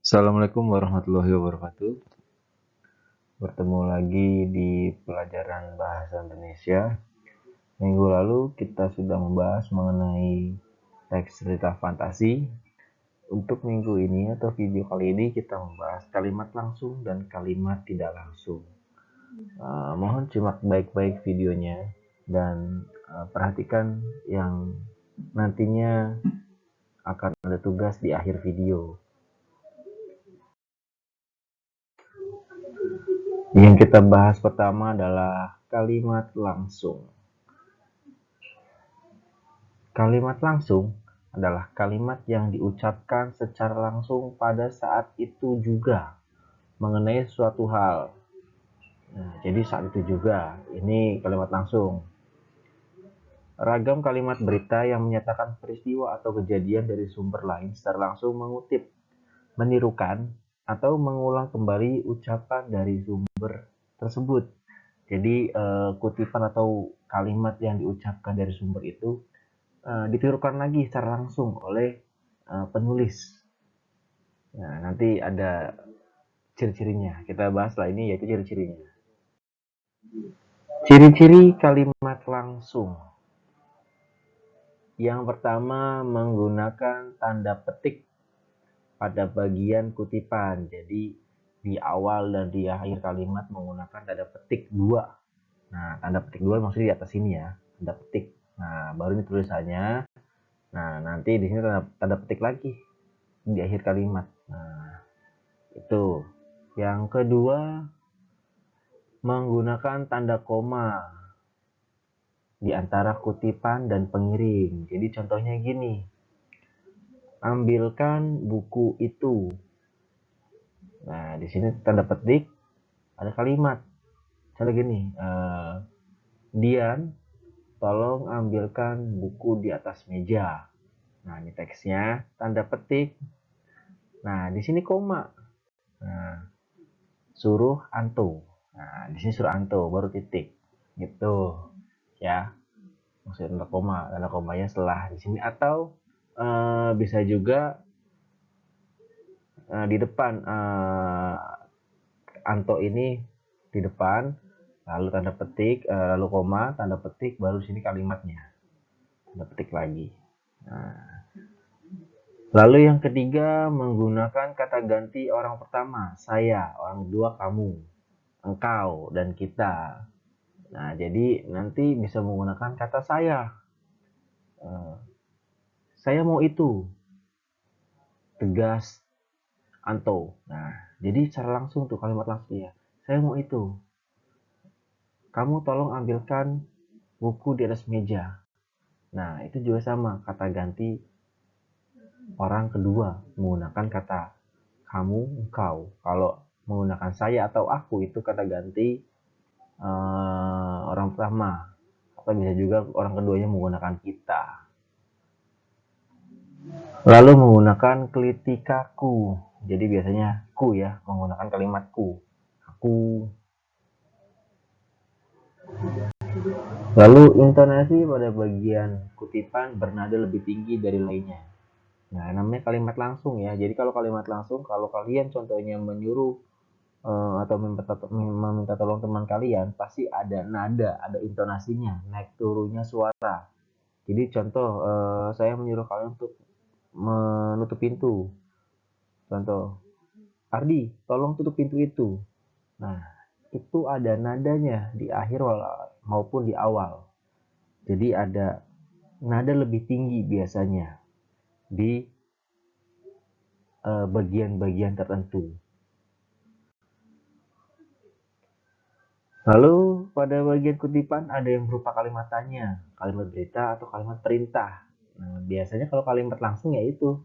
Assalamualaikum warahmatullahi wabarakatuh. Bertemu lagi di pelajaran bahasa Indonesia. Minggu lalu kita sudah membahas mengenai teks cerita fantasi. Untuk minggu ini atau video kali ini kita membahas kalimat langsung dan kalimat tidak langsung. Mohon simak baik-baik videonya dan perhatikan yang nantinya akan ada tugas di akhir video. Yang kita bahas pertama adalah kalimat langsung. Kalimat langsung adalah kalimat yang diucapkan secara langsung pada saat itu juga mengenai suatu hal. Nah, jadi saat itu juga, ini kalimat langsung. Ragam kalimat berita yang menyatakan peristiwa atau kejadian dari sumber lain secara langsung mengutip, menirukan, atau mengulang kembali ucapan dari sumber tersebut. Jadi kutipan atau kalimat yang diucapkan dari sumber itu ditirukan lagi secara langsung oleh penulis. Nah, nanti ada ciri-cirinya. Kita bahas lah ini yaitu ciri-cirinya. Ciri-ciri kalimat langsung. Yang pertama, menggunakan tanda petik pada bagian kutipan. Jadi di awal dan di akhir kalimat menggunakan tanda petik 2. Nah, tanda petik 2 maksudnya di atas sini ya, tanda petik. Nah, baru ini tulisannya. Nah, nanti di sini tanda petik lagi di akhir kalimat. Nah, itu. Yang kedua, menggunakan tanda koma di antara kutipan dan pengiring. Jadi contohnya gini. Ambilkan buku itu. Nah, di sini tanda petik ada kalimat. Contoh gini, Dian, tolong ambilkan buku di atas meja. Nah, ini teksnya, tanda petik. Nah, di sini koma. Nah, suruh Anto. Nah, di sini suruh Anto, baru titik. Gitu. Ya. Maksudnya tanda komanya setelah di sini atau bisa juga di depan Anto ini di depan, lalu tanda petik, lalu koma, tanda petik, baru sini kalimatnya. Tanda petik lagi. Nah, lalu yang ketiga, menggunakan kata ganti orang pertama, saya, orang kedua kamu, engkau, dan kita. Nah, jadi nanti bisa menggunakan kata saya. Saya mau itu. Tegas Anto. Nah, jadi secara langsung tuh kalimat langsungnya. Saya mau itu. Kamu tolong ambilkan buku di atas meja. Nah, itu juga sama, kata ganti orang kedua menggunakan kata kamu, engkau. Kalau menggunakan saya atau aku itu kata ganti orang pertama. Atau bisa juga orang keduanya menggunakan kita. Lalu menggunakan kelitikaku. Jadi biasanya ku ya, menggunakan kalimat ku. Aku. Lalu intonasi pada bagian kutipan bernada lebih tinggi dari lainnya. Nah, namanya kalimat langsung ya. Jadi kalau kalimat langsung, kalau kalian contohnya menyuruh atau meminta tolong teman kalian, pasti ada nada, ada intonasinya, naik turunnya suara. Jadi contoh, saya menyuruh kalian untuk menutup pintu. Contoh, Ardi, tolong tutup pintu itu. Nah, itu ada nadanya di akhir maupun di awal. Jadi ada nada lebih tinggi biasanya di bagian-bagian tertentu. Lalu pada bagian kutipan ada yang berupa kalimat tanya, kalimat berita, atau kalimat perintah. Nah, biasanya kalau kalimat langsung ya itu.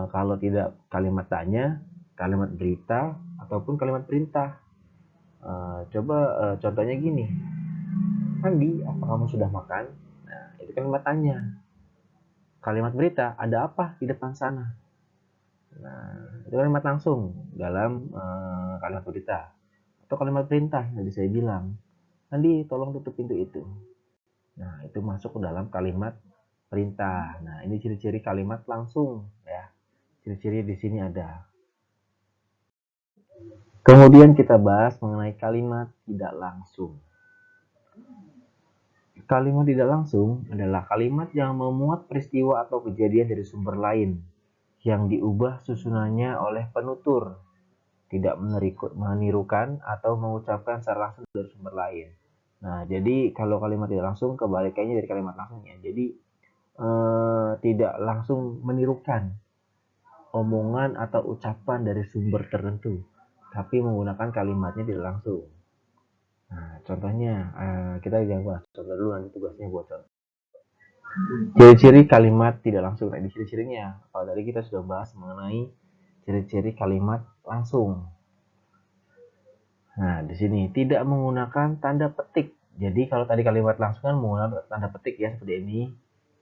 Kalau tidak kalimat tanya, kalimat berita, ataupun kalimat perintah. Coba contohnya gini. Andi, apa kamu sudah makan? Nah, itu kalimat tanya. Kalimat berita, ada apa di depan sana? Nah, itu kalimat langsung dalam kalimat berita. Atau kalimat perintah yang tadi saya bilang. Andi, tolong tutup pintu itu. Nah, itu masuk ke dalam kalimat perintah. Nah, ini ciri-ciri kalimat langsung ya. Ciri-ciri di sini ada. Kemudian kita bahas mengenai kalimat tidak langsung. Kalimat tidak langsung adalah kalimat yang memuat peristiwa atau kejadian dari sumber lain yang diubah susunannya oleh penutur, tidak menirukan atau mengucapkan secara langsung dari sumber lain. Nah, jadi kalau kalimat tidak langsung kebalikannya dari kalimat langsungnya. Jadi tidak langsung menirukan omongan atau ucapan dari sumber tertentu, tapi menggunakan kalimatnya tidak langsung. Nah, contohnya kita jangan bahas contoh dulu, nanti tugasnya buat contoh. Ciri-ciri kalimat tidak langsung. Nah, ini ciri-cirinya. Kalau tadi kita sudah bahas mengenai ciri-ciri kalimat langsung. Nah, di sini tidak menggunakan tanda petik. Jadi kalau tadi kalimat langsung kan menggunakan tanda petik ya, seperti ini,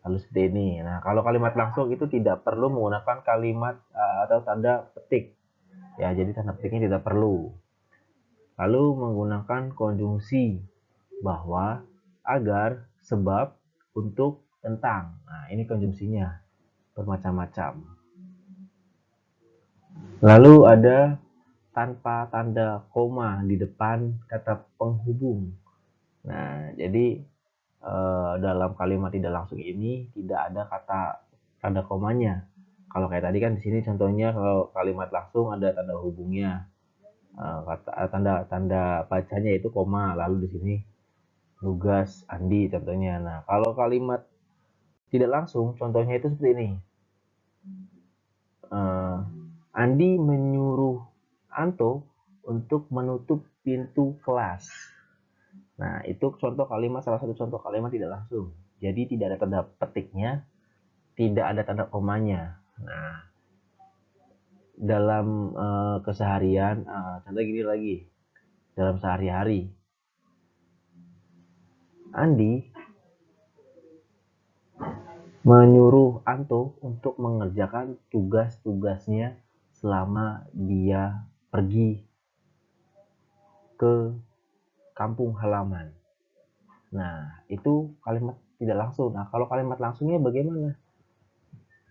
lalu seperti ini. Nah, kalau kalimat langsung itu tidak perlu menggunakan kalimat atau tanda petik. Ya, jadi tanda petiknya tidak perlu. Lalu menggunakan konjungsi bahwa, agar, sebab, untuk, tentang. Nah, ini konjungsinya bermacam-macam. Lalu ada tanpa tanda koma di depan kata penghubung. Nah, jadi dalam kalimat tidak langsung ini tidak ada kata tanda komanya. Kalau kayak tadi kan di sini contohnya kalau kalimat langsung ada tanda hubungnya, tanda bacanya itu koma, lalu di sini Lugas, Andi contohnya. Nah, kalau kalimat tidak langsung contohnya itu seperti ini. Andi menyuruh Anto untuk menutup pintu kelas. Nah, itu contoh kalimat, salah satu contoh kalimat tidak langsung. Jadi tidak ada tanda petiknya, tidak ada tanda komanya. Nah, dalam keseharian, contoh gini lagi, dalam sehari-hari, Andi menyuruh Anto untuk mengerjakan tugas-tugasnya selama dia pergi ke kampung halaman. Nah, itu kalimat tidak langsung. Nah, kalau kalimat langsungnya bagaimana?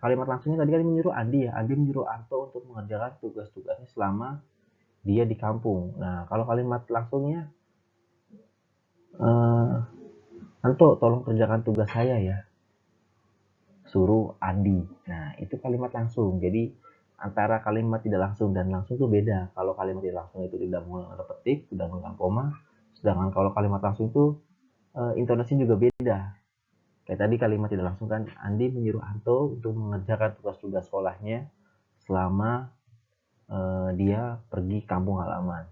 Kalimat langsungnya tadi kan menyuruh Andi ya. Andi menyuruh Anto untuk mengerjakan tugas-tugasnya selama dia di kampung. Nah, kalau kalimat langsungnya, Anto tolong kerjakan tugas saya ya. Suruh Andi. Nah, itu kalimat langsung. Jadi antara kalimat tidak langsung dan langsung itu beda. Kalau kalimat tidak langsung itu tidak menggunakan petik, tidak menggunakan koma. Sedangkan kalau kalimat langsung itu intonasinya juga beda. Kayak tadi kalimat tidak langsung kan, Andi menyuruh Anto untuk mengerjakan tugas-tugas sekolahnya selama dia pergi kampung halaman.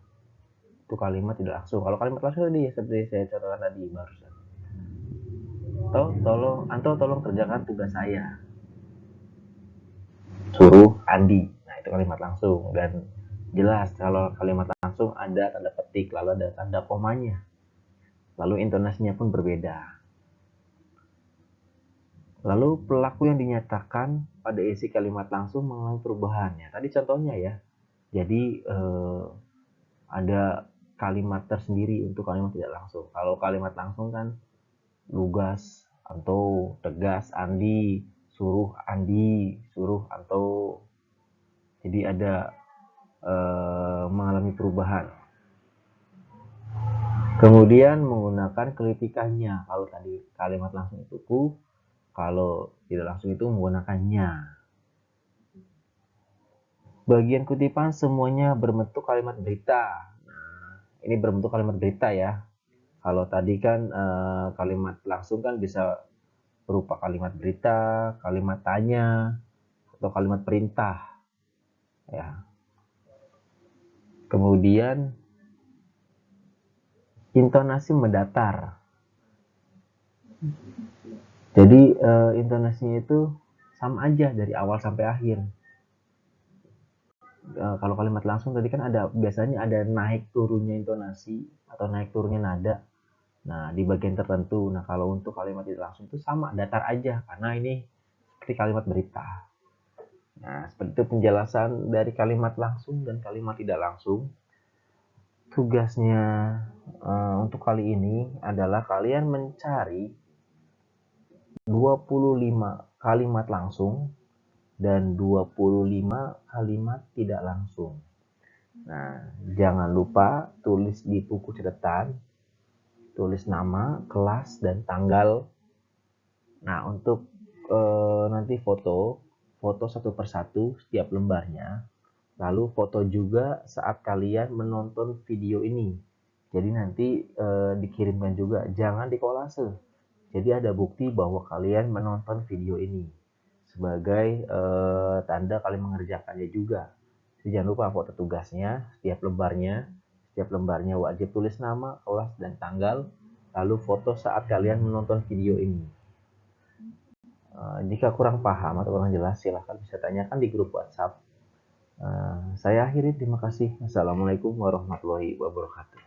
Itu kalimat tidak langsung. Kalau kalimat langsung tadi seperti saya contohkan tadi barusan. Anto tolong kerjakan tugas saya. Suruh Andi. Nah, itu kalimat langsung. Dan jelas kalau kalimat langsung ada tanda petik, lalu ada tanda komanya. Lalu intonasinya pun berbeda. Lalu pelaku yang dinyatakan pada isi kalimat langsung mengalami perubahannya. Tadi contohnya ya. Jadi ada kalimat tersendiri untuk kalimat tidak langsung. Kalau kalimat langsung kan lugas, Anto, tegas, Andi, suruh Anto. Jadi ada mengalami perubahan. Kemudian menggunakan kelitikannya. Kalau tadi kalimat langsung itu ku, kalau tidak langsung itu menggunakannya. Bagian kutipan semuanya berbentuk kalimat berita. Nah, ini berbentuk kalimat berita ya. Kalau tadi kan kalimat langsung kan bisa berupa kalimat berita, kalimat tanya, atau kalimat perintah. Ya. Kemudian intonasi mendatar. Jadi intonasinya itu sama aja dari awal sampai akhir. Kalau kalimat langsung tadi kan biasanya ada naik turunnya intonasi atau naik turunnya nada. Nah, di bagian tertentu. Nah, kalau untuk kalimat tidak langsung itu sama, datar aja karena ini seperti kalimat berita. Nah, seperti itu penjelasan dari kalimat langsung dan kalimat tidak langsung. Tugasnya untuk kali ini adalah kalian mencari 25 kalimat langsung dan 25 kalimat tidak langsung. Nah, jangan lupa tulis di buku catatan, tulis nama, kelas, dan tanggal. Nah, untuk nanti foto satu persatu setiap lembarnya. Lalu foto juga saat kalian menonton video ini. Jadi nanti dikirimkan juga, jangan dikolase. Jadi ada bukti bahwa kalian menonton video ini sebagai tanda kalian mengerjakannya juga. Jadi jangan lupa foto tugasnya setiap lembarnya. Setiap lembarnya wajib tulis nama, kelas, dan tanggal. Lalu foto saat kalian menonton video ini. Jika kurang paham atau kurang jelas, silahkan bisa tanyakan di grup WhatsApp. Saya akhiri, terima kasih. Assalamualaikum warahmatullahi wabarakatuh.